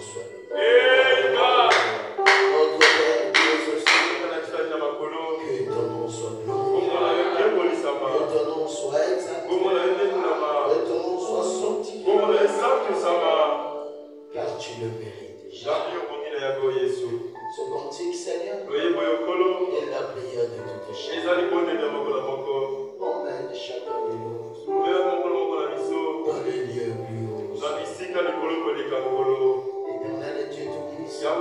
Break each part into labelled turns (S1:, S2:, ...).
S1: soit loué. Notre Père qui es aux cieux, que ton nom soit glorifié, que ton nom soit exalté, que ton nom soit sanctifié, car tu le mérites. Ce cantique, Seigneur, est la prière de toute chair. Emmène chacun de nous dans les lieux plus hauts. Éternel Dieu tout-puissant,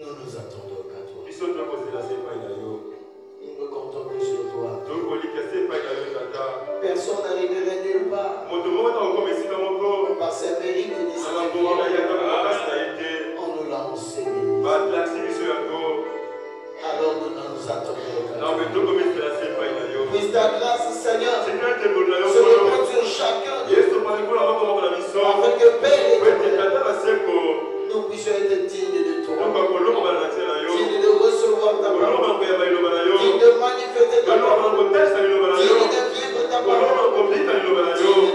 S1: nous nous attendons qu'à toi. Nous ne comptons plus sur toi. Personne n'arriverait nulle part par ses mérites ni ses on nous l'a enseigné. Alors nous nous attendons qu'à toi. Puisse ta grâce, Seigneur, se répandre sur chacun afin que Père éternel, nous puissions être dignes de toi, dignes de recevoir ta parole, dignes de manifester ta parole, dignes de vivre ta parole, dignes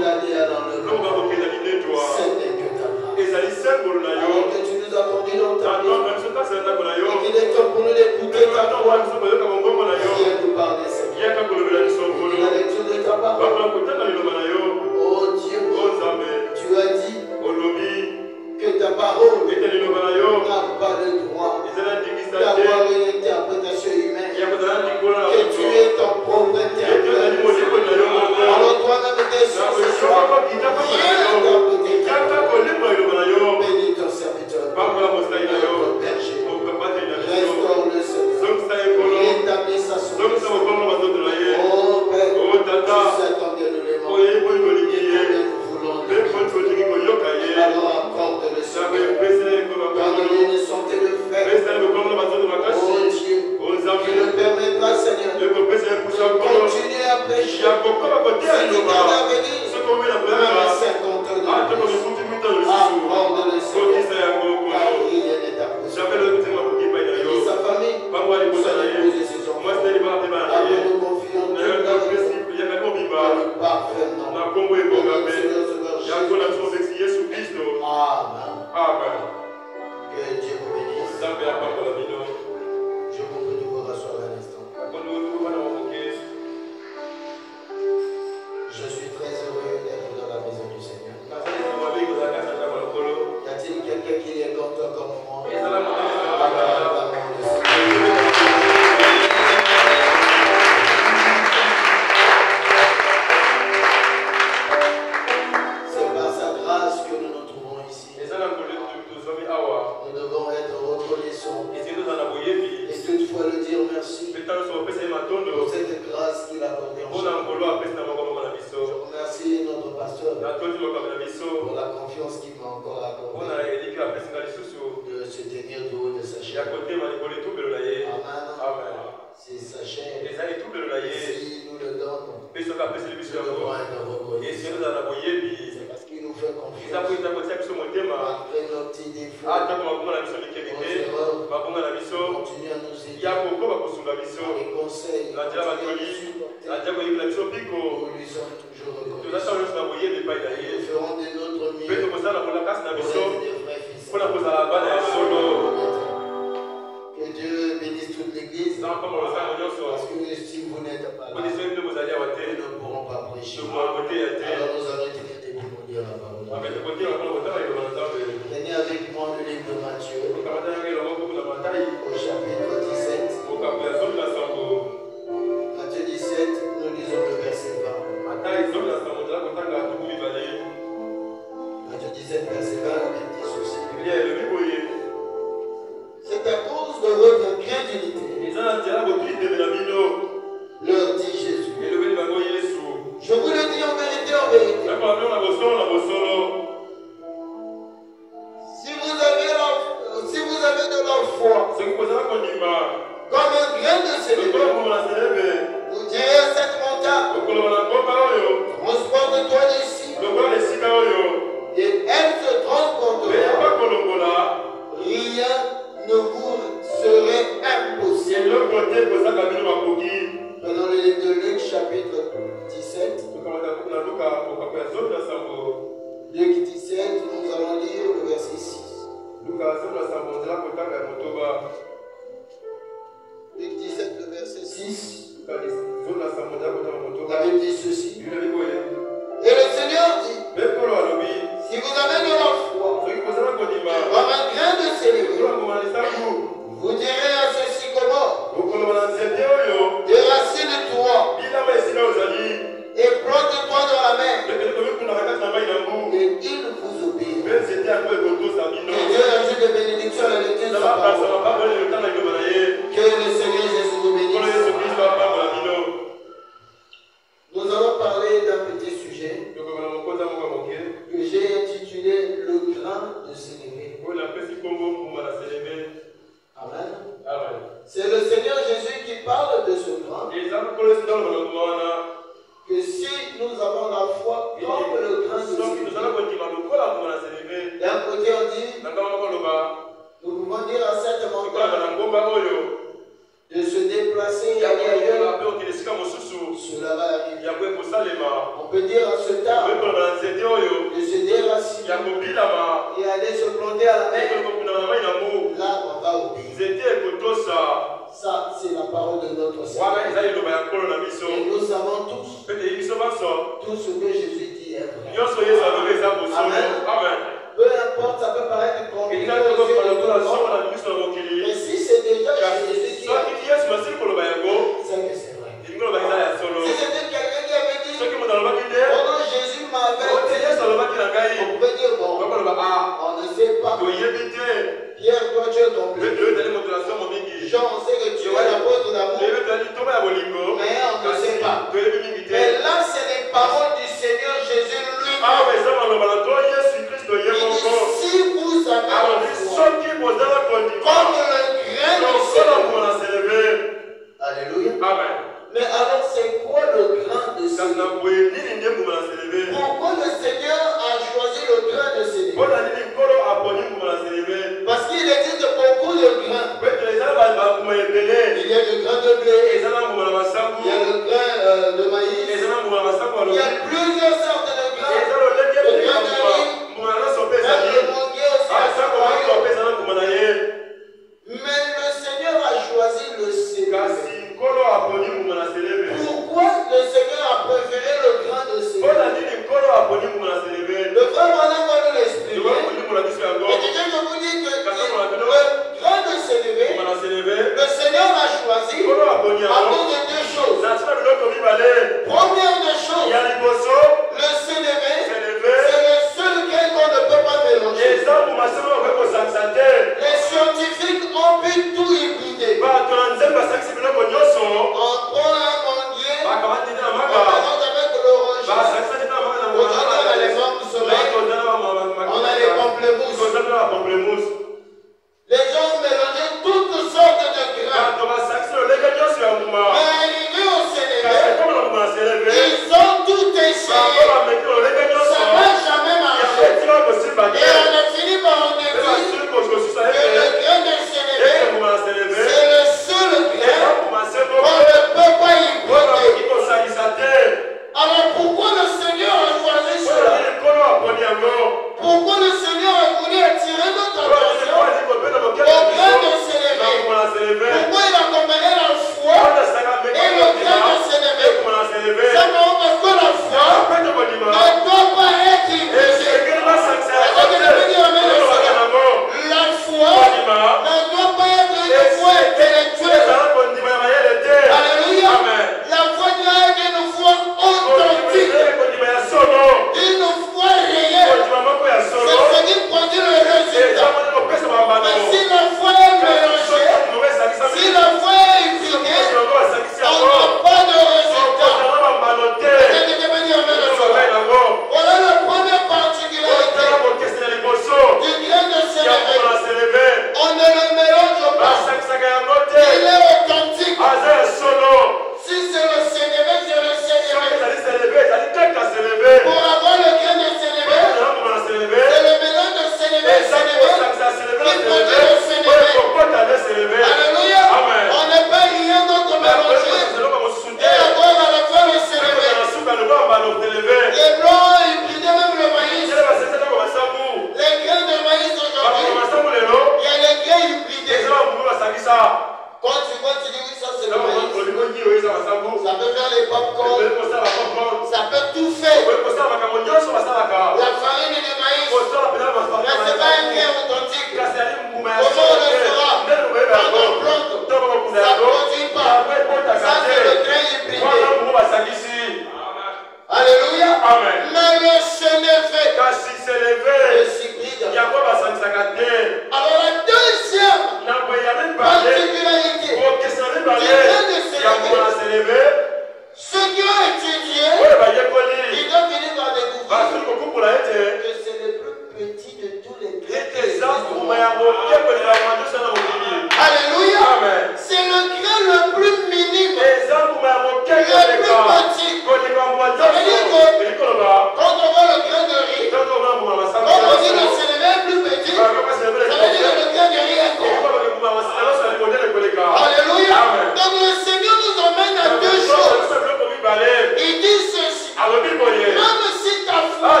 S1: d'aller dans le monde. Ce n'est que ta grâce. Alors que tu nous as conduits dans ta vie, et qu'il est temps pour nous d'écouter ta voix, viens nous parler, Seigneur. Et la lecture de ta parole, oh Dieu, tu as dit que ta parole n'a pas le droit d'avoir une interprétation humaine, que tu es ton propre interprète. Alors toi-même tes sens ce soir, viens interpréter ta parole. Bénis ton serviteur, notre berger, restaure le Seigneur, rétablis sa soumission. Oh Père, tu sais combien nous l'aimons et combien nous voulons l'aimer. Alors accorde le Seigneur, donne-lui une santé de fer. Oh Dieu, qui nous permettra, Seigneur, de continuer à prêcher. Si tu gardes à venir, même 50 ans de plus, accorde le Seigneur, car rien n'est impossible. Et sa famille, son épouse et ses enfants, alors nous confions Dieu dans le parfait nom de Seigneur Sauveur Jésus. Amen. Que Dieu vous bénisse. Je vous prie de vous rasseoir un instant. Je suis très heureux d'être dans la maison du Seigneur. Y a-t-il quelqu'un qui est content comme moi? C'est par sa grâce que nous nous trouvons ici. Nous devons être reconnaissants et toutefois le dire merci pour cette grâce qu'il a accordée en chacun. Je remercie notre pasteur pour la confiance qu'il m'a encore accordée de se tenir du haut de sa chair. Amen. C'est sa chair. Si nous le donnons, nous devons être reconnaissants. C'est parce qu'il nous fait confiance. Malgré nos petits défauts, continue à nous aider. Les conseils, nous lui sommes toujours reconnaissants. Nous ferons de notre mieux pour être des vrais fils. Que Dieu bénisse toute l'église. Parce que si vous n'êtes pas là, nous ne pourrons pas prêcher. Alors nous allons tenir des pour dire la parole. Tenez avec moi le livre de Matthieu, au chapitre 17. Matthieu 17, nous lisons le verset 20. Matthieu 17, verset 20, il dit ceci. C'est à cause de votre incrédulité, leur dit Jésus. Je vous le dis en vérité, en vérité. Si vous avez de la foi, comme un grain de sélévé, vous direz à cette montagne, transporte-toi d'ici, et elle se transportera. Rien ne vous serait impossible.
S2: 7, nous allons lire le verset 6. Luc 17, le verset 6. La Bible dit ceci. Et le Seigneur dit, si vous avez de la foi, comme un grain de séléry, vous direz à ce sycomore, déracine-toi et plante-toi dans la mer, et il vous obéira. Que Dieu ajoute des bénédictions à la lecture de sa parole. Que le Seigneur Jésus vous bénisse. Nous allons parler d'un petit sujet que j'ai intitulé le grain de séléry. Amen. C'est le Seigneur Jésus qui parle de ce grain. Que si nous avons la foi comme le grain de séléry, d'un côté on dit, nous pouvons dire à cette montagne de se déplacer et aller ailleurs, cela va arriver. On peut dire à ce tard de se déraciner et aller se planter à la mer. Là, on va obéir. Ça, c'est la parole de notre Seigneur. Et nous savons tous, tout ce que Jésus dit est vrai. Amen. Peu importe, ça peut paraître compliqué aux yeux de tout le monde. Mais si c'est déjà Jésus qui a dit, c'est que c'est vrai. Si c'était quelqu'un qui avait dit, pendant Jésus m'avait dit, on peut dire, bon, on ne sait pas. Pierre, toi tu es tombé. Jean, on sait que tu es l'apôtre d'amour. Mais on ne sait pas. Mais là, c'est les paroles du Seigneur Jésus lui-même.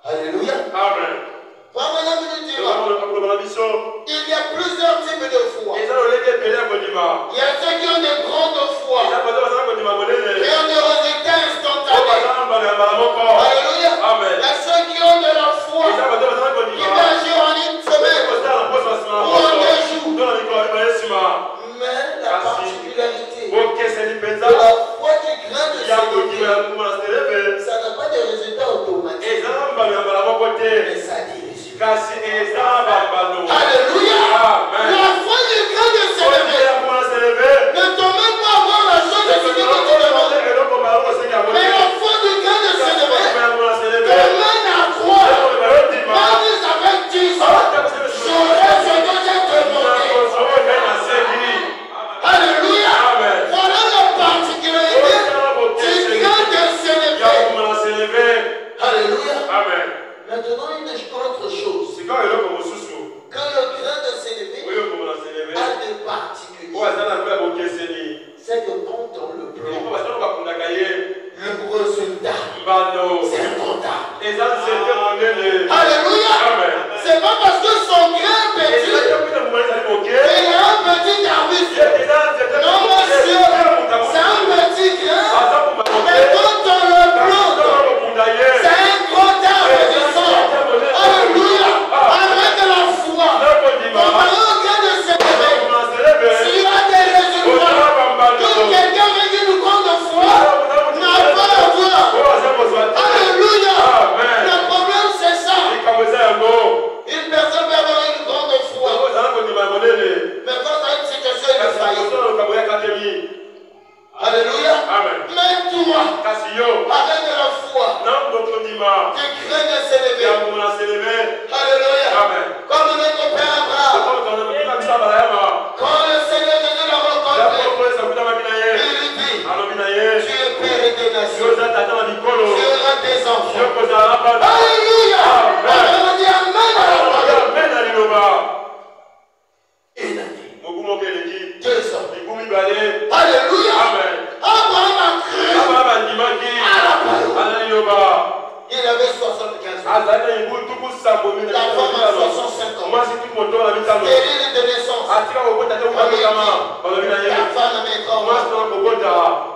S3: Alléluia.
S2: Amen.
S3: Il y a plusieurs types de foi. Il y a ceux qui ont des grandes foi et ont des résultats instantanés. Alléluia.
S2: Amen.
S3: Il y a ceux qui ont de la foi qui peuvent agir en une semaine ou en 2 jours. Mais la particularité de la foi qui craint de s'élever, ça n'a pas de résultats automatiques, mais ça a des résultats. Alléluia.
S2: Amen.
S3: La foi qui craint de s'élever ne te met pas à voir la chose que tu demandes. Mais la foi qui craint de s'élever te mène à croire. Même si ça fait 10 ans, j'aurai ce que j'ai demandé. Alléluia. Voilà la particularité du craint de s'élever. Alléluia.
S2: Amen.
S3: Maintenant, une autre chose. Quand le craint de s'élever a des particularités. C'est que quand on le prend, le résultat, c'est incontable. Alléluia. C'est pas parce que son grain est petit, il a un petit arbuste. Non, monsieur, c'est un petit grain. Mais quand on le plante, c'est un grand arbre de sang. Alléluia. Avec la foi. Comparé au grain de s'élever, s'il a des résultats, que quelqu'un avec une grande foi n'a pas à voir. Alléluia. Le problème c'est ça. Une personne peut avoir une grande foi, mais quand dans une situation de faillite. Alléluia. Mais toi, avec de la foi, tu crains de s'élever. Alléluia. Comme notre Père Abraham, quand le Seigneur Jésus l'a rencontré, il lui dit, tu es père des nations, tu auras des enfants. Alléluia. On dit Amen à la parole. Il a dit 2 ans. Alléluia. Abraham a cru à la parole. Il avait 75 ans. La femme a 65 ans. Stérile de naissance. La femme a mis grand.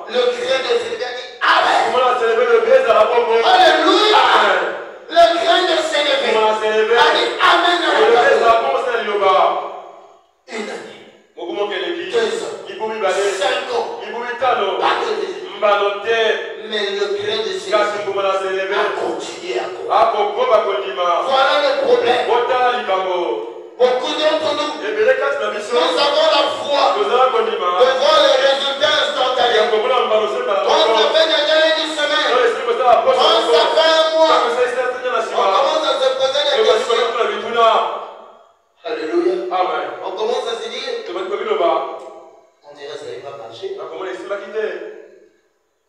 S3: Le craint de s'élever a dit Amen. Alléluia. Le craint de s'élever a dit Amen à la parole. Il a dit 2 ans, 5 ans, pas de résultat. Mais le craint de s'élever a continué à croire. Voilà le problème. Beaucoup d'entre nous, nous avons la foi devant les résultats instantanés. Quand ça fait déjà une semaine, quand ça fait un mois, on commence à se poser des questions. Alléluia. On commence à se dire, on dirait que ça ne va pas marcher.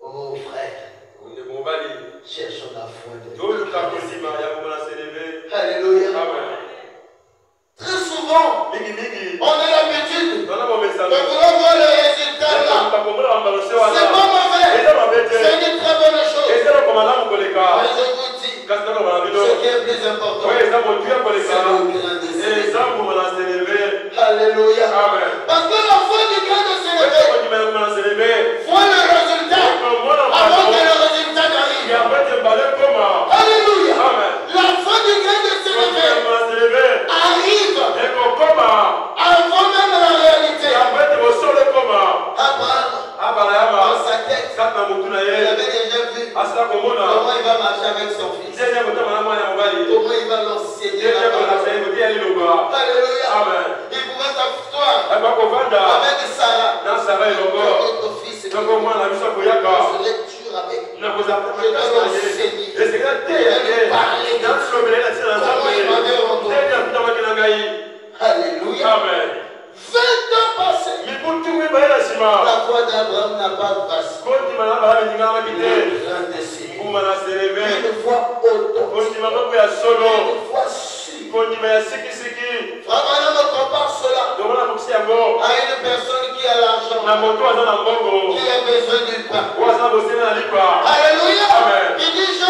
S3: Oh frère, cherchons la foi de Dieu. Alléluia. Très souvent, on a l'habitude de vouloir voir le résultat là. C'est pas mauvais. C'est une très bonne chose. Mais je vous dis, ce qui est plus important, c'est le craint de s'élever. Alléluia. Parce que la foi du craint de s'élever voit le résultat avant que le résultat n'arrive. Alléluia. La foi du craint de s'élever arrive avant même la réalité. Abraham, dans sa tête, il avait déjà vu comment il va marcher avec son fils. Comment il va l'enseigner la parole. Alléluia. Il pouvait s'asseoir avec Sarah, notre fils, se lecture avec nous. Je dois l'enseigner. Je dois lui parler. Comment il m'avait rencontré. Alléluia. 20 ans passés. La foi d'Abraham n'a pas passé. Le craint de s'élever. Une foi authentique. Une foi sûre. Abraham compare cela à une personne qui a l'argent, qui a besoin du pain. Alléluia. Il dit, je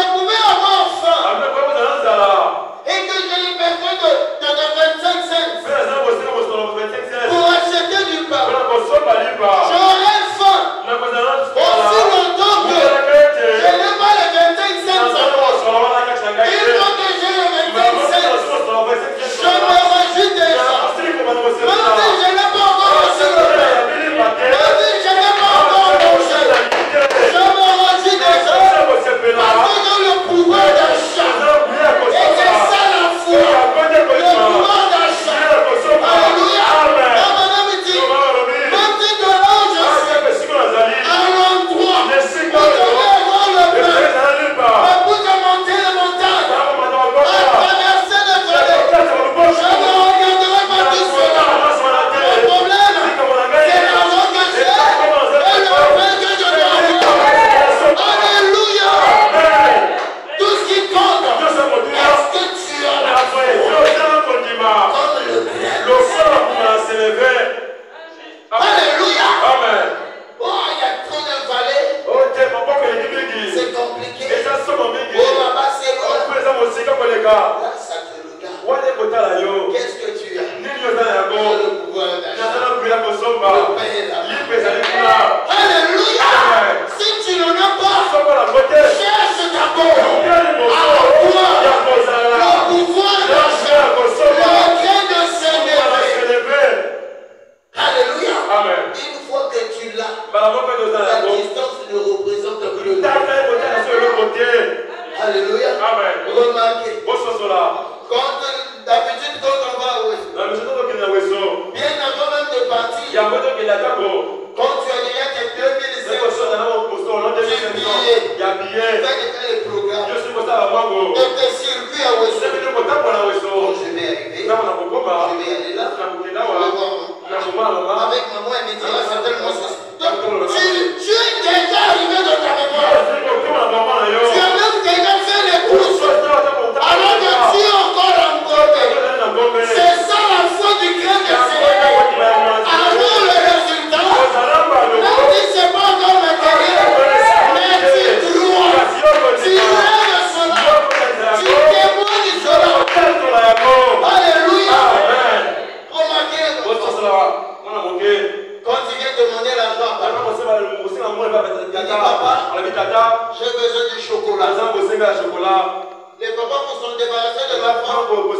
S1: Les papas vont se débarrasser de l'enfant. Il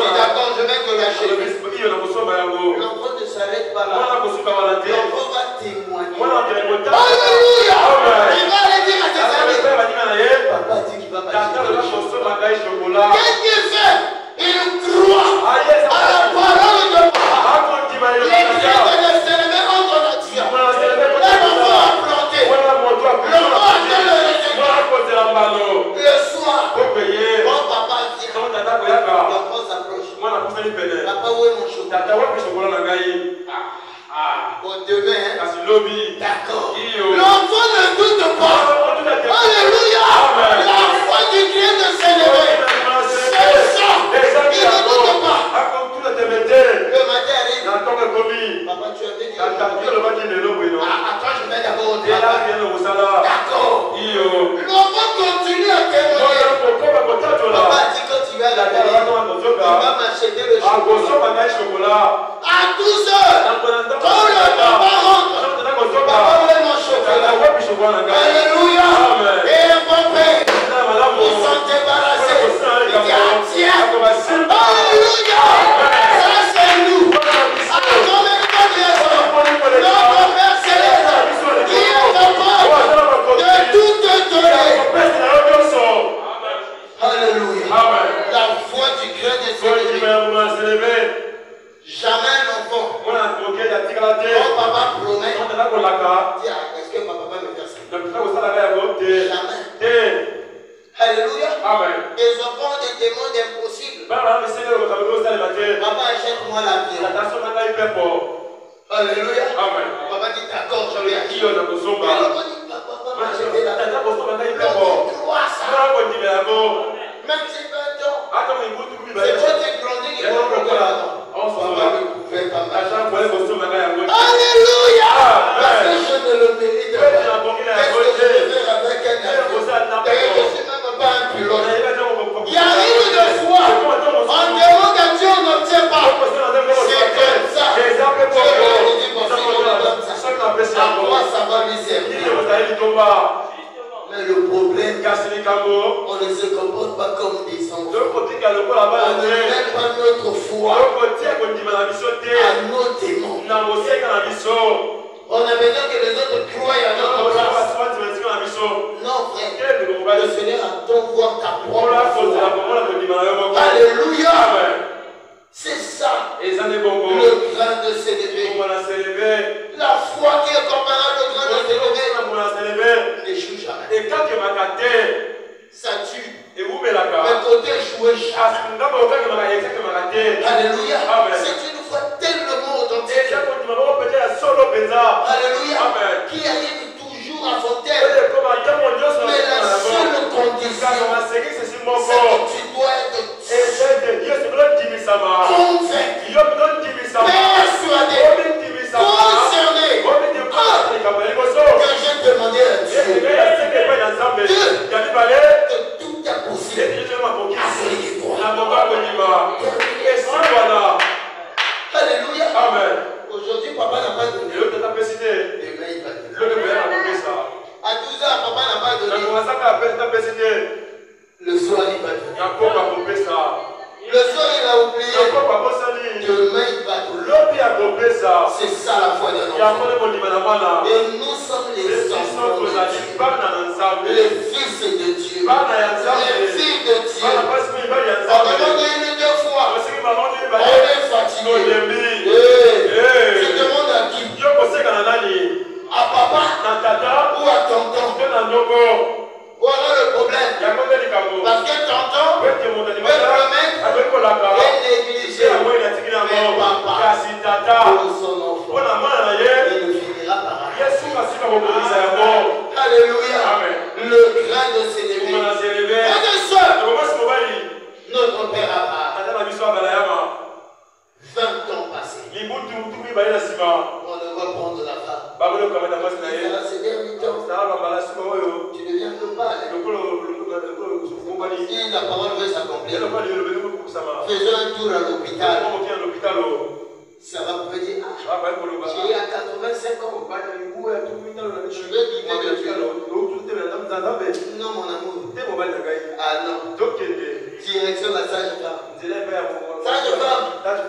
S1: dit d'accord, je vais te lâcher. L'enfant ne s'arrête pas là. L'enfant va témoigner. Alléluia! Il va aller dire à ses amis. Papa dit qu'il va m'acheter. Qu'est-ce qu'il fait? Il croit à la parole de papa. Les graines de l'Éternel entrent en action. L'enfant a planté. L'enfant a fait le résultat. Le soir, quand papa vient, l'enfant s'approche. Papa, où est mon chocolat? Bon, demain, d'accord. L'enfant ne doute pas. Alléluia. La foi du Christ de s'élever. C'est ça. Il ne doute pas. Le matin arrive. Papa, tu as dit. Attends, je mets d'abord au travail. D'accord. L'enfant continue à témoigner. Papa dit quand tu vas à la télé, il va m'acheter le chocolat. À 12 heures, quand le papa rentre, papa met mon chocolat. Alléluia. Et un bon père, ils sont débarrassés. Il dit, ah tiens. Alléluia. Ça c'est nous. Encore même pas bien ça. Notre Père Céleste, qui est capable de tout te donner. Alléluia. La foi du cœur de s'élever. Jamais l'enfant. Quand papa promet, dis, est-ce que papa va me faire ça? Jamais. Alléluia. Les enfants ont des demandes impossibles. Papa, achète-moi la vie. Alléluia. Papa dit d'accord, je vais acheter. Papa dit, papa va m'acheter la vie. Tu crois ça? Même si 20 ans. C'est toi qui grandis qui vont le faire. Alléluia! Parce que je ne le mérite pas. Qu'est-ce que je vais faire avec un avion? D'ailleurs, je ne suis même pas un pilote. Il arrive des fois, en demande à Dieu, on n'obtient pas. C'est comme ça. Dieu lui dit, bon, si on me donne ça, à quoi ça va lui servir? Mais le problème, on ne se comporte pas comme des enfants. On ne met pas notre foi à nos démons. On a besoin que les autres croient à notre place. Non, frère. Le Seigneur attend voir ta propre foi. Alléluia. C'est ça. Le grain de s'élever. La foi qui est comparable au grain de s'élever n'échoue jamais. Ça tue. Le côté échoué chaque. Alléluia. C'est une foi tellement authentique. Alléluia. Qui arrive toujours à son terme. Mais la seule condition, c'est que tu dois être convaincu, persuadé, concerné. Que j'ai demandé à Dieu. Dieu, que tout est possible. Asseyez-toi. Alléluia. Aujourd'hui, papa n'a pas donné. Demain, il va donner. À 12 ans, papa n'a pas donné. Le soir, il va donner. Le soir, il a oublié. Demain, il va donner. C'est ça la foi de l'enfant. Et nous sommes les enfants de Dieu. Les fils de Dieu. Les filles de Dieu. On demande une ou deux fois. On est fatigué. Tu demandes à qui? À papa ou à tonton? Voilà le problème. Parce que tonton peut promettre et négliger. Mais papa, pour son enfant, il ne finira par rien. Alléluia. Le grain de s'élever. Frères et sœurs, notre Père Abraham, 20 ans passés, on ne va prendre la femme. C'est dernier temps. Tu deviens global. Si la parole veut s'accomplir, faisons un tour à l'hôpital. Ça va me dire, j'ai à 85 ans. Je vais vivre de Dieu. Non, mon amour.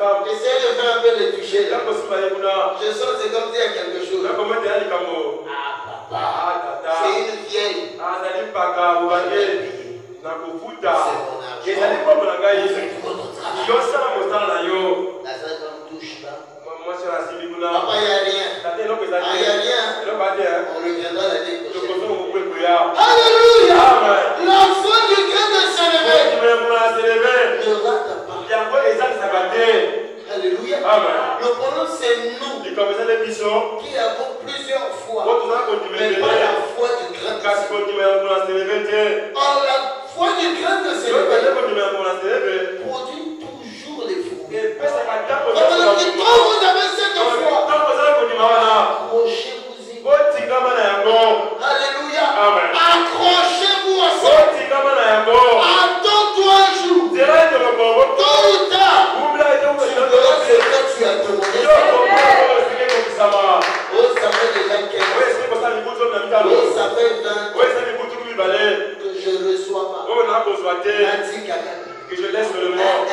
S3: femme.
S2: Essayez de faire un peu de toucher.
S3: Quand vous soyez là,
S2: Je sens c'est comme s'il y a quelque chose.
S3: là comment dire les camo?
S2: Ah papa, c'est une vieille.
S3: Ah ça dit pas qu'à vous baguer. Na kufuta.
S2: C'est
S3: Et ça dit pas mon gars ici. Yo ça mon temps là yo.
S2: La salle ne touche pas.
S3: Moi sur la cible là.
S2: Papa, il n'y a rien.
S3: Ça dit non que ça dit.
S2: Ah, il n'y a rien.
S3: Non pas dire.
S2: On reviendra l'année
S3: Le
S2: prochaine.
S3: coton vous pouvez courir.
S2: Alléluia.
S3: Amen.
S2: L'enfant du Christ de s'élever.
S3: Tu veux me s'élever.
S2: Ne rate pas.
S3: Il y a encore les âmes s'abattre.
S2: Alléluia.
S3: Amen.
S2: Le problème, c'est nous
S3: Et comme ça les bisons.
S2: qui avons plusieurs fois.
S3: Quand on a continué
S2: Mais
S3: de
S2: pas
S3: lever.
S2: la foi du Christ.
S3: Quand on continue à s'élever.
S2: Or, la foi du Christ de
S3: Si on
S2: s'élever
S3: continue à s'élever.
S2: produit toujours les fruits.
S3: Et puis ça va être comme
S2: Quand vous avez cette foi, accrochez-vous-y. Alléluia.
S3: Amen.
S2: Accrochez-vous à ça. Attends-toi un jour. Tôt ou tard. Tu verras ce que tu as demandé. Oh, ça fait déjà 15 ans. Oh, ça fait 20 ans que je ne reçois pas.
S3: Que je laisse le mort.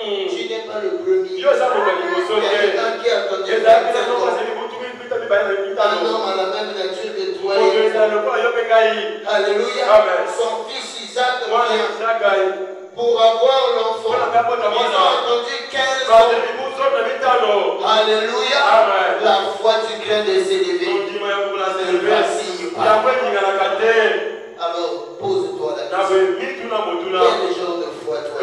S2: Tu n'es pas le premier.
S3: Yo ça me
S2: Il y a quelqu'un qui a attendu 25 ans. Un homme à la même nature que toi. Alléluia.
S3: Amen.
S2: Son fils Isaac vient pour avoir l'enfant. Ils ont attendu 15 ans. Alléluia.
S3: Amen.
S2: La foi du Christ de s'élever. Alors, pose-toi la question. Quel genre de foi toi?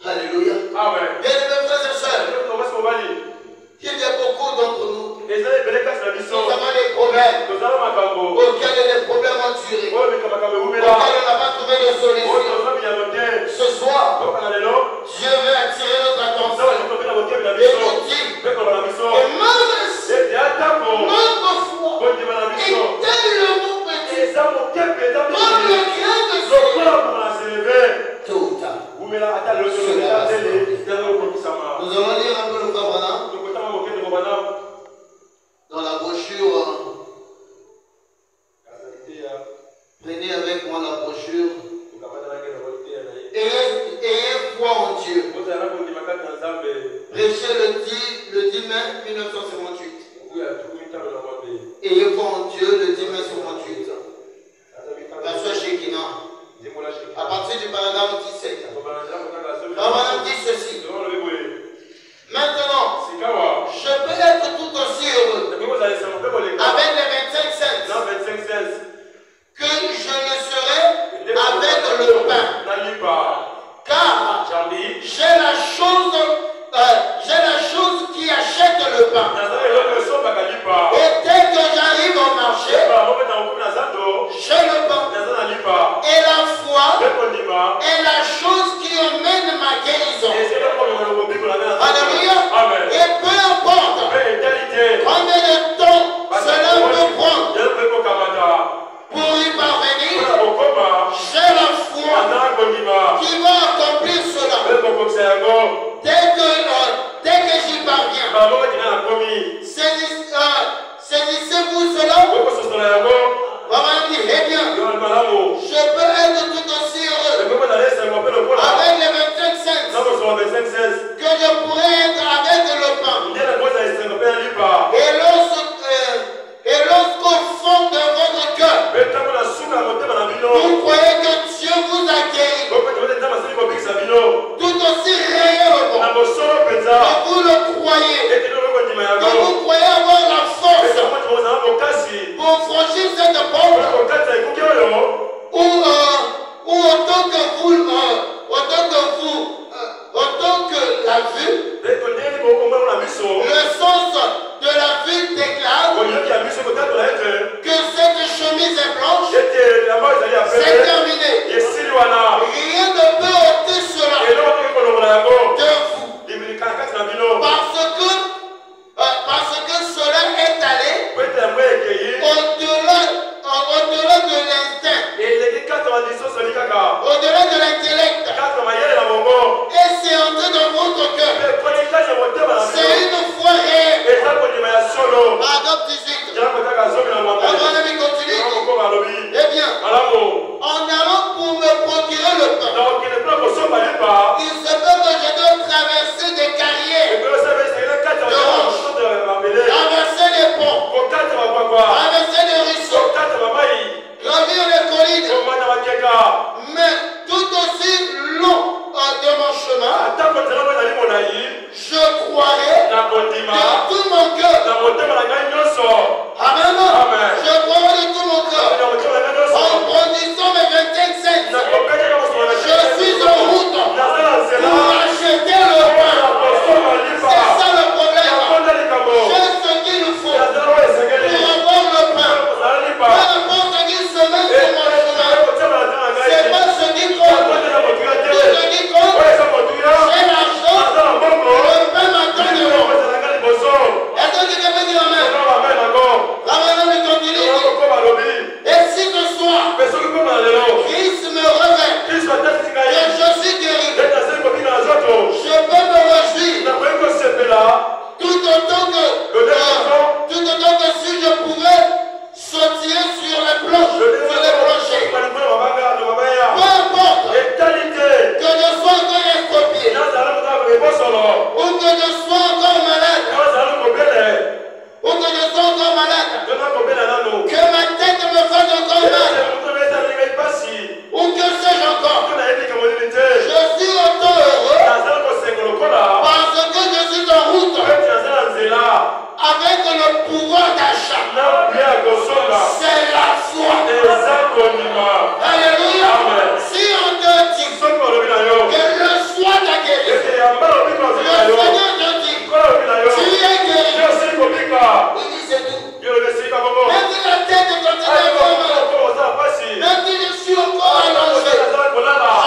S2: Alléluia.
S3: Amen.
S2: Bien-aimés frères et sœurs, il y a beaucoup d'entre nous. Nous avons des problèmes auxquels les problèmes ont duré, auxquels on n'a pas trouvé de solution. Ce soir, Dieu veut attirer notre attention et nous dire que même si notre foi est tellement petite, même le grain de sel, tôt ou tard, nous allons lire un peu le Coran dans la brochure. Prenez avec moi la brochure. Ayez foi en Dieu. Prêchez le 10 mai 1958. Ayez foi en Dieu le 10 mai 1958. Verset Shekinah. À partir du paragraphe 17. Abraham dit ceci. Maintenant, je peux être tout aussi heureux avec les 25 cents que je le serai avec le pain. Car j'ai la chose qui achète le pain. Et dès que j'arrive au marché, j'ai le pain. Et la foi est la chose qui emmène ma guérison. Alléluia. Et peu importe combien de temps cela peut prendre pour y parvenir, j'ai la foi qui va accomplir cela. Dès que j'y parviens, saisissez-vous cela. Maman dit, eh bien, je peux être tout aussi heureux avec les 25 cents que je pourrais être avec le pain. Et lorsqu'au fond de votre cœur, vous croyez que Dieu vous a guéri, tout aussi réellement que vous le croyez, que vous croyez avoir la force pour franchir cette porte, ou autant que la vue, le sens de la vue déclare que cette chemise est blanche, c'est terminé. Rien ne peut ôter cela de vous. Parce que cela est allé au-delà de l'instinct, au-delà de l'intellect, et c'est entré dans votre cœur. Christ me révèle que je suis guéri. Je peux me réjouir. Tout autant que si je pouvais sauter sur les planches, sur les planchers. Peu importe que je sois encore estropié ou que je sois encore malade, que ma tête me fasse encore mal, ou que sais-je encore. Je suis autant heureux parce que je suis en route avec le pouvoir d'achat. C'est la foi. Alléluia. Si on te dit que le soin t'a guéri, le Seigneur te dit tu es guéri. Il dit c'est tout. Même si la tête continue à avoir mal, même si je suis encore allongé,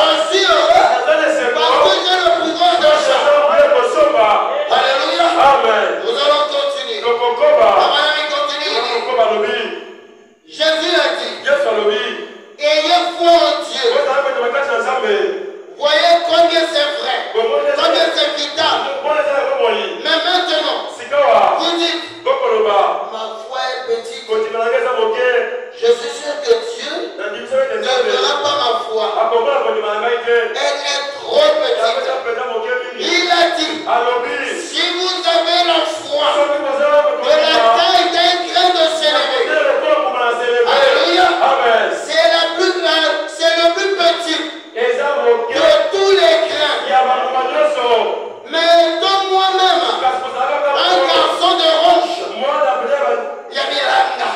S2: je suis heureux parce que j'ai le pouvoir d'achat. Alléluia.
S3: Amen.
S2: Nous allons continuer. Jésus a dit, ayez foi en Dieu. Voyez combien c'est vrai, combien c'est vital. Mais maintenant, vous dites, ma foi est petite. Je suis sûr que Dieu ne verra pas ma foi. Elle est trop petite. Il a dit, si vous avez la foi de la taille d'un grain de sénévé, alléluia, c'est le plus petit de tous les grains. Mais dans moi-même, un garçon de roche, Yamilanga,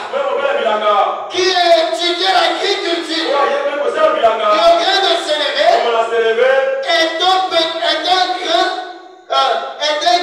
S2: qui a étudié l'agriculture, le grain de sénévé est un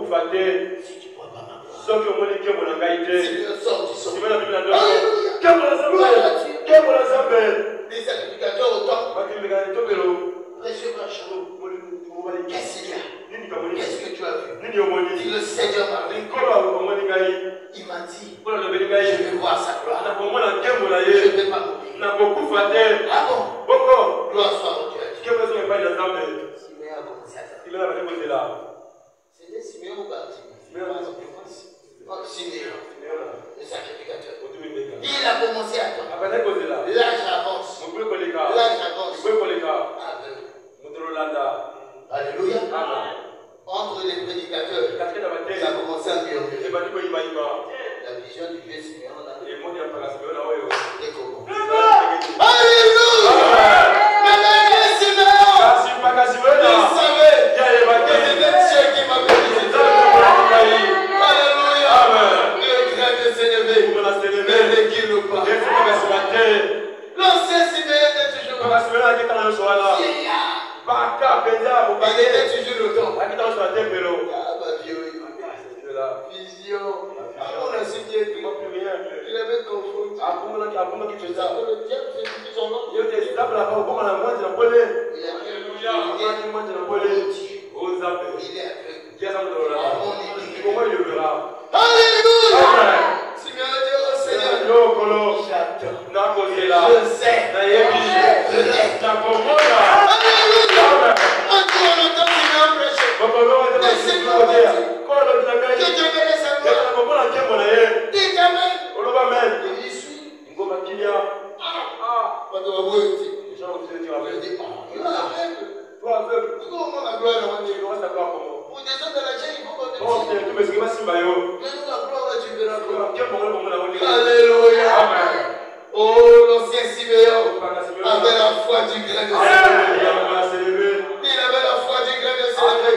S1: Si tu crois pas ma gloire, Seigneur, sors du son. Les sacrificateurs au temple, précieux marchand, qu'est-ce qu'il y a? Qu'est-ce que tu as vu? Dit le Seigneur m'a vu. Il m'a dit, je vais voir sa gloire. Je ne vais pas mourir. Ah bon? Gloire soit à Dieu. Siméon a commencé à faire. C'était Siméon ou Bartimée? Siméon, le sacrificateur. Il a commencé à attendre. L'âge avance. L'âge avance. Alléluia. Entre les prédicateurs, il a commencé à murmurer. La vision du vieux Siméon là. Et comment? Alléluia. Mais le vieux Siméon, il savait que c'était Dieu qui m'avait visité. Alléluia. Le grain de s'élever. Mais ne quitte pas. L'ancien Siméon était toujours là. Il était toujours le temps. Ah, ma vieux. Vision. On a signé tout. Il avait confondu. Le diable, c'est tout son nom. Il a dit, il est alléluia. Siméon dit au Seigneur, j'attends. Je sais. Alléluia. Quand on entend Siméon prêcher, laissez-moi dire que Dieu me laisse à moi. Dites Amen. Il y suis. Quand on va voir ici, je dis, il est aveugle. Pourquoi on a la gloire dans la vie? Pour descendre de la chaîne, il faut qu'on descende. Mais nous, la gloire, tu verras. Alléluia. Oh, l'ancien Siméon avait la foi du grain de s'élever. Il avait la foi du grain de s'élever.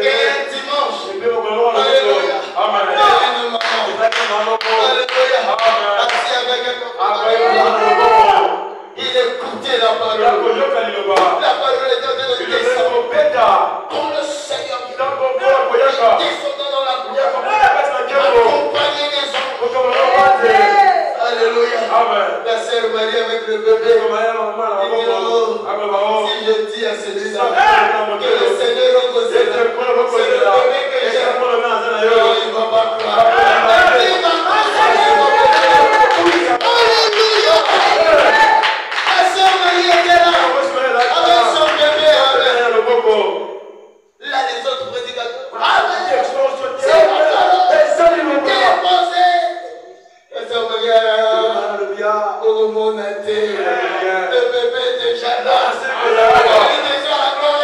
S1: Et un dimanche, alléluia, alléluia, assis avec un compagnon, il écoutait la parole. La parole était en train de descendre. Quand le Seigneur descendant dans la gloire, accompagné des hommes. Alléluia. La sœur Marie avec le bébé. Si je dis à celui-là que le Seigneur repose là, c'est le bébé que j'aime. Il ne va pas croire. Alléluia. La sœur Marie était là avec son bébé. Là, les autres prédicateurs. C'est oh mon athée, le bébé est déjà là. Il est déjà la gloire.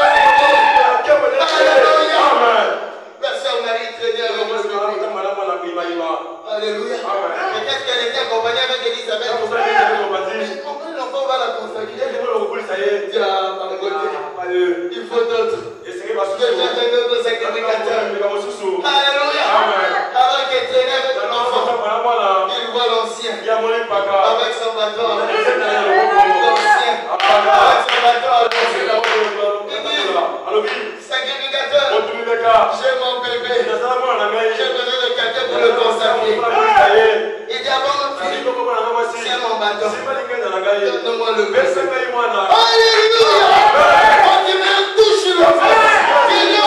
S1: Alléluia. La sœur Marie traînait avec moi. Alléluia. Peut-être qu'elle était accompagnée avec Elisabeth. Comment l'enfant va la consacrer? Il faut d'autres. Déjà un autre sacrificateur. Alléluia. Avant qu'elle traînait avec l'enfant, il voit l'ancien avec son bâton. L'ancien avec son bâton. Il dit, sacrificateur, j'ai mon bébé. J'ai besoin de quelqu'un pour le consacrer. Il dit, avant mon fils, c'est mon bâton. Donne-moi le bébé. Alléluia. Quand il me touche le feu, il dit,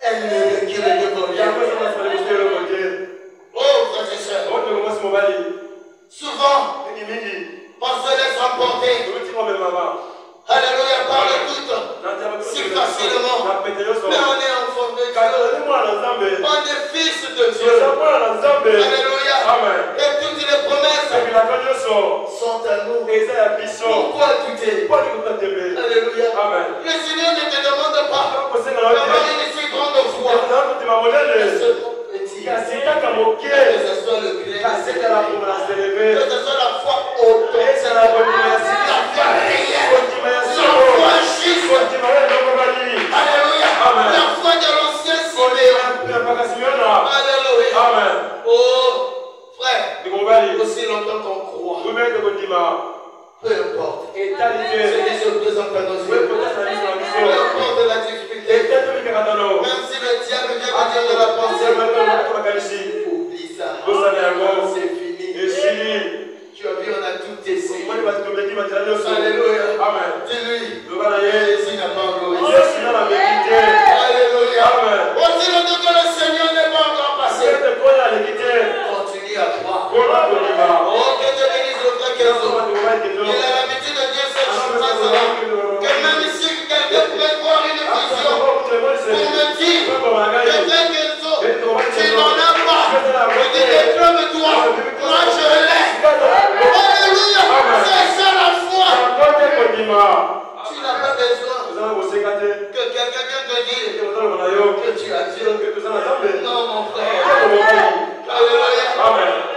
S1: Elle ne requiert que ton bien. Oh, frères et sœurs. Souvent, on se laisse emporter. Alléluia, par le doute. Si facilement. Mais on est enfant de Dieu. On est fils de Dieu. Alléluia. Et toutes les promesses sont à nous. Pourquoi douter? Alléluia. Le Seigneur ne te demande pas d'avoir une si grande foi. Que ce soit le gré, que ce soit la foi authentique, la foi réelle, la foi juste. Alléluia. La foi de l'ancien Siméon. Alléluia. Oh, frère, aussi longtemps qu'on croit, peu importe ce qui se présente à nos yeux, peu importe la difficulté, même si le diable vient à dire de la pensée, oublie ça, c'est fini. Tu as vu, on a tout essayé. Alléluia. Dis-lui, Jésus n'a pas glorifié. Alléluia. Aussi longtemps que le Seigneur n'est pas encore passé, continue à croire. Oh, que Dieu bénisse le frère Kenzo. Il a l'habitude de dire cette chose-là. Que même si quelqu'un peut voir une vision pour me dire que frère Kenzo, tu n'en as pas. Je dis déclame-toi. Moi je l'ai. Alléluia. C'est ça la foi. Tu n'as pas besoin que quelqu'un vienne te dire que tu as Dieu. Non, mon frère. Alléluia.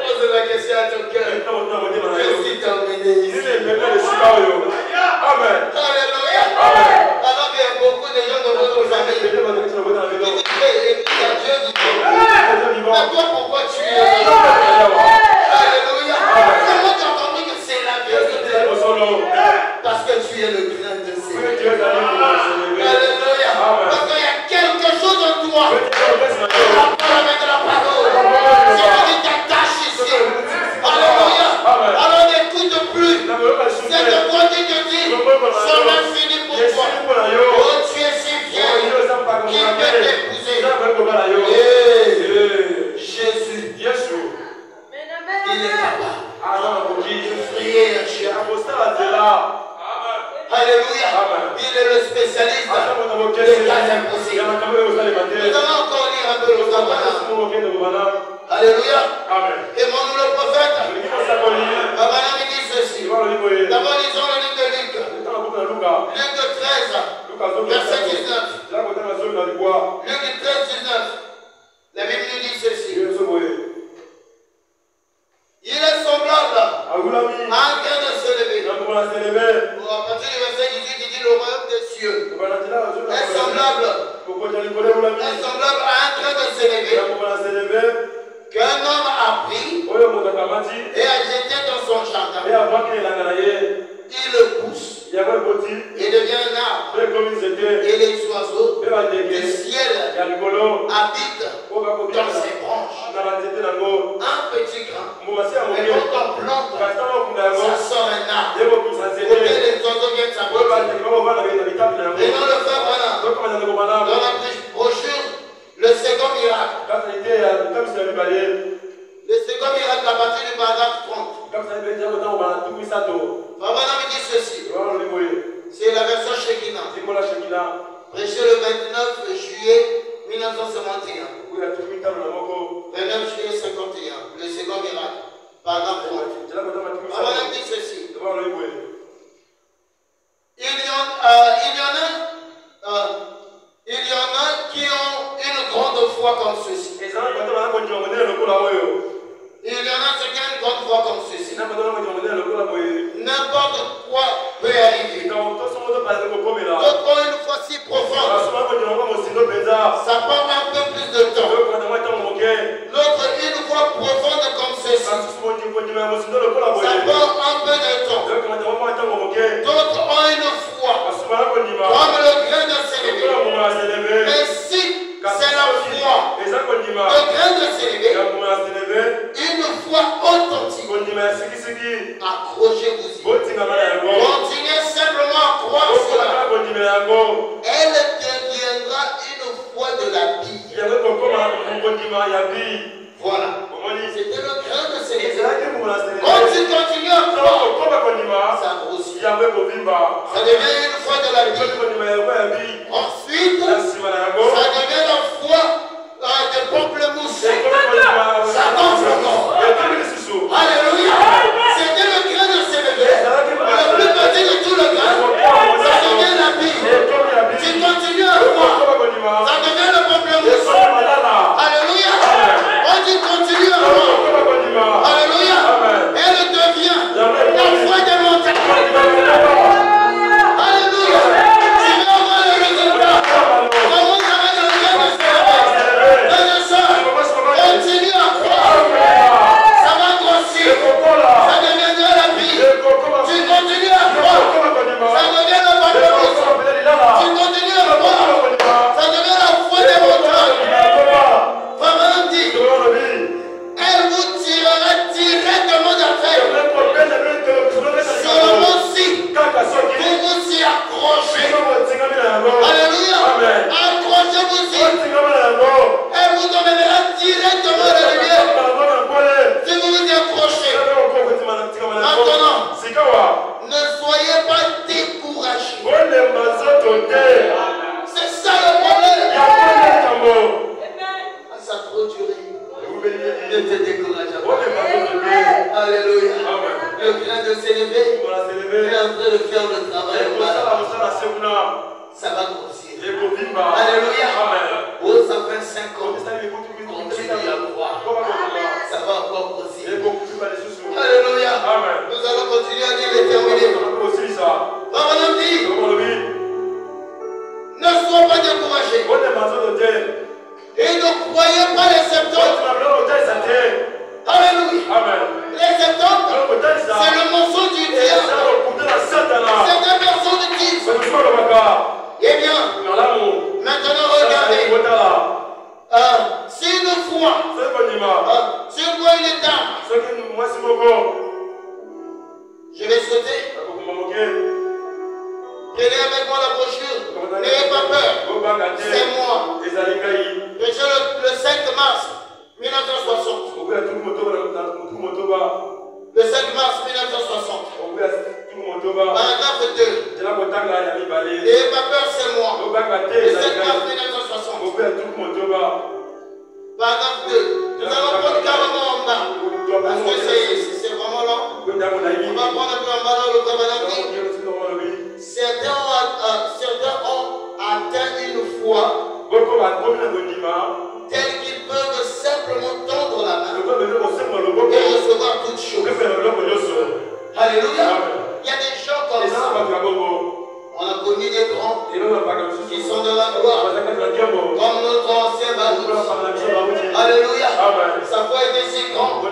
S1: Pose la question à ton cœur. Qu'est-ce qui t'a emmené ici? Amen. Alléluia. Alors qu'il y a beaucoup de gens dans votre famille qui disent il y a Dieu vivant. Mais toi, pourquoi tu es là? Alléluia. Comment tu as compris que c'est la vérité? Parce que tu es le grain de Seigneur. Alléluia. Parce qu'il y a quelque chose en toi. Rapport avec la parole. C'est qui t'attache ici. Alléluia. Alors n'écoute plus cette voix qui te dit son infini pour toi. Oh, tu es si vieille qui peut t'épouser. Jésus, il est capable de prier un chien. Alléluia. Il est le spécialiste des cas impossibles. Nous allons encore lire un peu le Kabbalah. Alléluia. Aimons-nous le prophète. Abraham dit ceci. D'abord, lisons le livre de Luc. Luc 13, verset 19. Luc 13, 19. La Bible nous dit ceci. Il est semblable à un grain de se lever. À partir du verset 18, il dit le royaume des cieux est semblable à un grain de se lever qu'un homme a pris et a jeté dans son jardin. Il le pousse. Il devient un arbre. Et les oiseaux du ciel habitent dans ses branches. Un petit grain. Mais quand on plante, ça sort un arbre. Auquel les oiseaux viennent s'abriter. Et dans le frère Branham, dans la brochure, le second miracle. Le second miracle à partir du paragraphe 30. Branham dit ceci. C'est la version Shekinah. Prêché le 29 juillet 1951. 29 juillet 51. Le second miracle. Paragraphe 30. Branham dit ceci. Il y en a qui ont une grande foi comme ceci. Il y en a qui ont une grande foi comme ceci. N'importe quoi peut arriver. D'autres ont une foi si profonde. Ça prend un peu plus de temps. L'autre une foi profonde comme ceci. Ça prend un peu de temps. D'autres ont une foi comme le grain de sélévé. Mais si c'est la foi, le grain de sélévé, une foi authentique, accrochez-vous-y. Continuez simplement à croire cela. Elle deviendra foi de la Bible. Voilà. C'était le grain de sénévé. Quand tu continues à croire, ça grossit. Ça devient une foi de la Bible. Ensuite, ça devient la foi de pamplemousse. Ça gonfle encore. Alléluia. C'était le grain de sénévé. Le plus petit de tout le grain. Ça devient la Bible. Tu continues à croire. Ça devient le pamplemousse. Alléluia. Quand tu continues à croire. Alléluia. Elle devient la foi des montagnes. Alléluia. Tu veux avoir le résultat. Comment ça va dans le grain de sénévé? Continue à croire. Ça va grossir. Ça deviendra la vie. Tu continues à croire. Ça devient le pamplemousse. Tu continues à croire. Ça devient la foi des montagnes. Vraiment dit. Elle vous tirera directement d'affaire. Seulement si vous vous y accrochez. Alléluia. Accrochez-vous-y. Elle vous emmènera directement à la lumière. Si vous vous y accrochez. Maintenant, ne soyez pas découragés. C'est ça le problème. Ça a trop duré. Ne te décourage pas. Alléluia. Le grain de sénévé est en train de faire le travail. Ça va grossir. Alléluia. Oh, ça fait 5 ans. Continue à croire. Ça va encore grossir. Alléluia. Nous allons continuer à dire les terminer. Maman dit, ne sois pas découragé. Et ne croyez pas les septemples. Alléluia. Les septemples, c'est le mensonge du diable. Certaines personnes disent, eh bien, maintenant regardez. Si une fois, si une fois il est tard, je vais sauter. Prenez avec moi la brochure. N'ayez pas peur. C'est moi. Le 5 mars 1960. Le 5 mars 1960. Paragraphe 2. N'ayez pas peur, c'est moi. Le 5 mars 1960. Paragraphe 2. Nous allons prendre carrément en bas. Parce que c'est vraiment long. On va prendre un peu en bas là, le commandant dit. Certains ont atteint une foi telle qu'ils peuvent simplement tendre la main et recevoir toutes choses. Alléluia. Il y a des gens comme ça. On a connu des grands qui sont dans la gloire, comme notre ancien Baruch. Alléluia. Sa foi était si grande que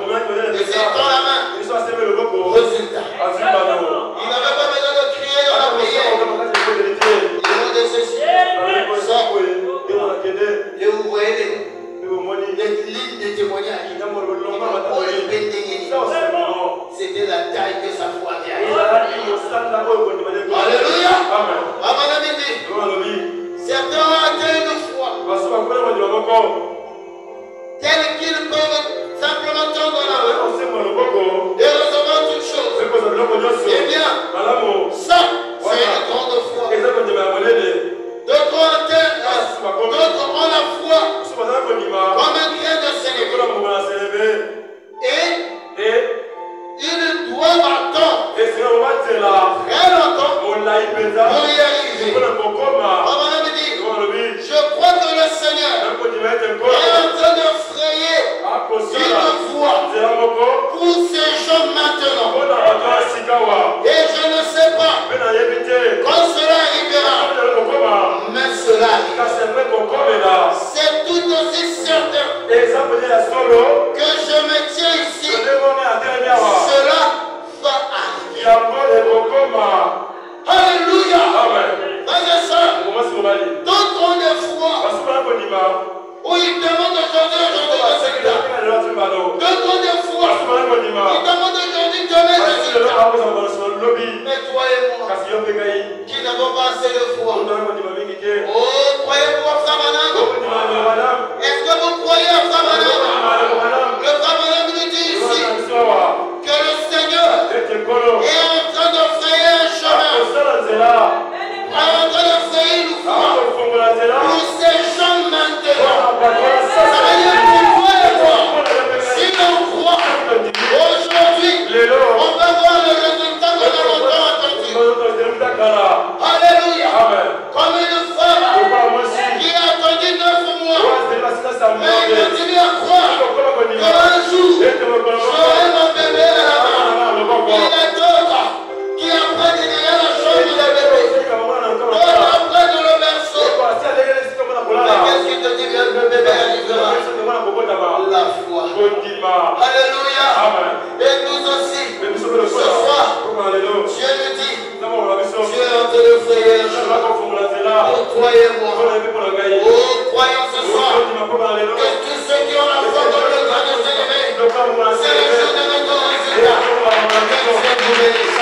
S1: c'est dans la main. Résultat. Il n'avait pas besoin de crier dans la prière. Il de ceci. Et vous voyez les lignes de témoignage. C'était la taille que sa foi avait. Alléluia. Certains ont atteint une foi telle qu'ils peuvent simplement tendre la main et recevoir toutes choses. Eh bien, ça, c'est une grande foi. D'autres ont la foi comme un grain de sénévé. Et ils doivent attendre très longtemps pour y arriver. On me dit, je crois que le Seigneur est en train de frayer une voie pour ces gens maintenant. Et je ne sais pas quand cela arrivera, mais cela arrive. C'est tout aussi certain que je me tiens ici. Cela va arriver. Alléluia. D'autres ont des foi où ils demandent aujourd'hui d'autres ont des foi ils demandent aujourd'hui mais toi et moi qui n'avons pas assez de foi, oh, croyez-moi, frère Manango,
S2: Mais il continue à croire qu'un jour, j'aurai mon bébé à la main. Il y a d'autres qui apprennent de derrière la chambre de bébé. D'autres apprennent dans le berceau. Mais qu'est-ce qui te dit que le bébé arrivera? La foi. Alléluia. Et nous aussi, ce soir, Dieu nous dit, Dieu est entre le frère. Oh, croyez-moi. Oh, croyons ce soir que tous ceux qui ont la foi dans le grand de Seigneur, c'est le jour de notre résultat. Que Dieu vous bénisse.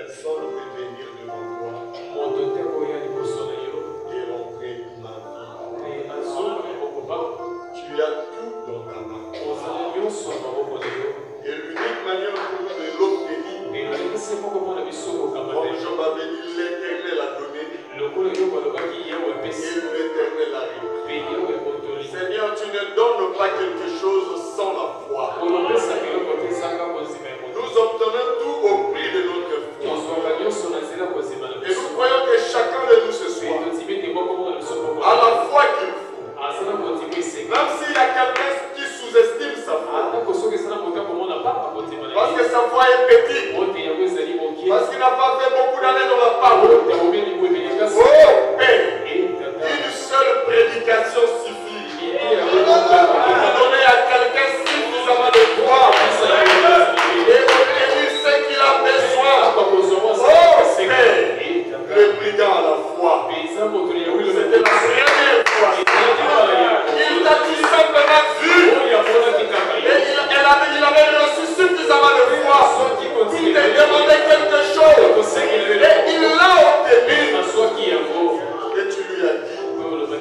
S1: Personne ne peut venir devant toi et rentrer ma vie. Tu as tout dans ta main. Et l'unique manière pour nous de l'obtenir, comme Job avait dit, l'Éternel a donné et l'Éternel a repris. Seigneur, tu ne donnes pas quelque chose sans la foi. Nous obtenons tout au prix de notre foi. Et nous croyons que chacun de nous ce soir a la foi qu'il faut. Même s'il y a quelqu'un qui sous-estime sa foi, parce que sa foi est petite, parce qu'il n'a pas fait beaucoup d'années dans la parole. Oh Père, une seule prédication suffit pour donner à quelqu'un suffisamment de foi et obtenir ce qu'il a besoin. Oh Père, le brigand à la foi, c'était la première fois. Il t'a tout simplement vu. Et il avait reçu suffisamment de foi pour te demander quelque chose. Et il l'a obtenu. Et tu lui as dit,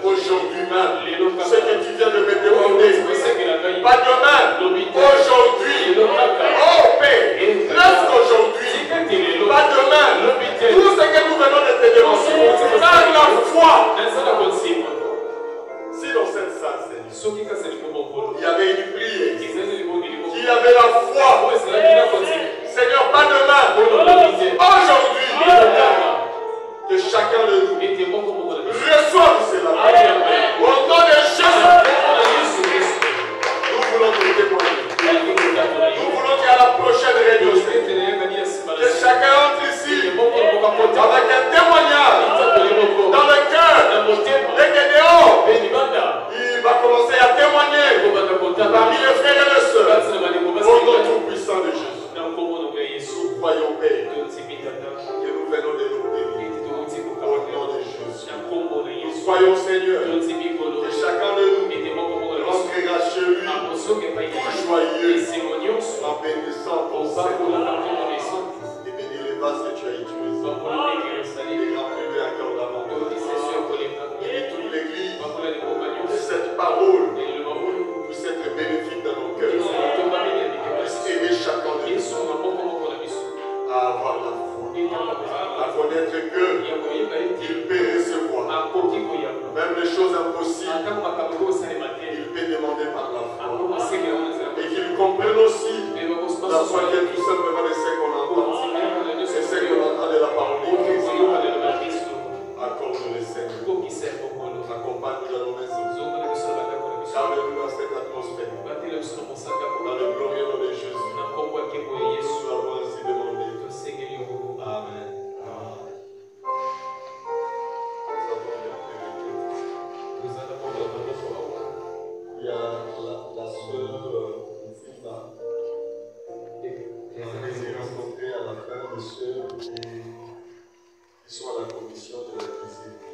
S1: aujourd'hui même, ce que tu viens de me demander, pas demain, aujourd'hui. Oh Père, laisse qu'aujourd'hui, pas demain, tout ce que nous venons de te demander, par la foi. Si dans cette salle, Seigneur, il y avait une prière, qui avait la foi, Seigneur, pas demain, aujourd'hui, que chacun de nous reçoive cela. Au nom de Jésus, nous voulons te témoigner. Nous voulons qu'à la prochaine réunion, que chacun entre ici avec un témoignage dans le cœur de Gédéon. Il va commencer à témoigner parmi les frères et les sœurs au nom tout puissant de Jésus. Nous croyons, Père, que nous venons de l'obtenir au nom de Jésus. Nous croyons, Seigneur, que chacun de nous rentrera chez lui tout joyeux en bénissant ton Seigneur et bénir les vases que tu as utilisés. Et remplis-le encore davantage. Et toute l'église, cette parole puisse être bénéfique dans nos cœurs. Puisse aider chacun de nous à avoir la foi, à connaître qu'il peut recevoir. Même les choses impossibles, il peut demander par la foi. Et qu'il comprenne aussi la foi qui est tout simplement de ce qu'on entend. Et ce qu'on entend de la parole de Christ. Accorde-le, Seigneur. Accompagne-nous dans nos maisons. Garde-nous dans cette atmosphère. Dans le glorieux nom de Jésus. Nous avons ainsi demandé. Amen. Il y a la sœur Sylva. On a rencontré à la fin des sœurs qui sont à la commission de la visite.